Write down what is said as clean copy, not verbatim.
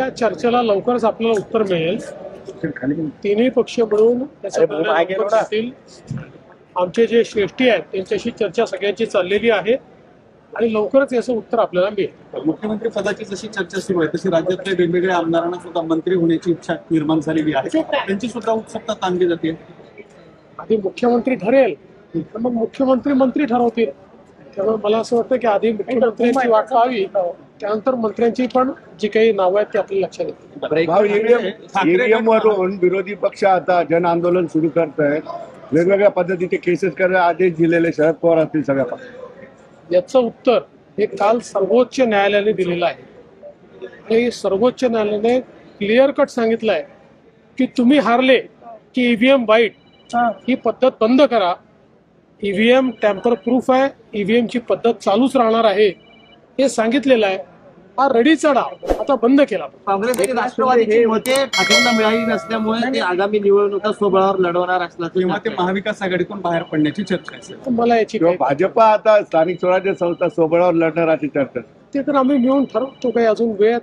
त्या चर्चेला लवकरच आपल्याला उत्तर मिळेल. तिन्ही पक्ष मिळून त्याच्या आमचे जे श्रेष्ठी आहेत त्यांच्याशी चर्चा सगळ्यांची चाललेली आहे आणि लवकरच याचं उत्तर आपल्याला मिळेल. मुख्यमंत्री पदाची जशी चर्चा सुरू आहे तशी राज्यातल्या वेगवेगळ्या आमदारांना सुद्धा मंत्री होण्याची इच्छा निर्माण झालेली आहे, त्यांची सुद्धा उत्सुकता ताणली जाते. आधी मुख्यमंत्री ठरेल तर मग मुख्यमंत्री मंत्री ठरवतील. त्यामुळे मला असं वाटतं की आधी मुख्यमंत्र्यांची वाट पाहावी, त्यानंतर मंत्र्यांची पण जी काही नावं आहेत ती आपल्याला लक्षात येतील. ईव्हीएम वरून विरोधी पक्ष आता जन आंदोलन सुरू करत आहेत, वेगवेगळ्या पद्धतीचे केसेस करायला आदेश दिलेले शरद पवार असतील सगळ्या पक्ष. याचं उत्तर हे काल सर्वोच्च न्यायालयाने दिलेलं आहे आणि सर्वोच्च न्यायालयाने क्लिअर कट सांगितलं आहे की तुम्ही हारले की ईव्हीएम वाईट ही पद्धत बंद करा. ईव्हीएम टॅम्पर प्रूफ आहे, ईव्हीएम ची पद्धत चालूच राहणार आहे हे सांगितलेलं आहे. हा रडीचा डाव आता बंद केला. काँग्रेस राष्ट्रवादीची मते ठाकरेंना मिळाली नसल्यामुळे ते आगामी निवडणुका स्वबळावर लढवणार असल्याचं किंवा ते महाविकास आघाडीतून बाहेर पडण्याची चर्चा आहे. मला याची भाजपा आता स्थानिक स्वराज्य संस्था स्वबळावर लढणार अशी चर्चा. ते तर आम्ही मिळून ठरवतो. काही अजून वेळ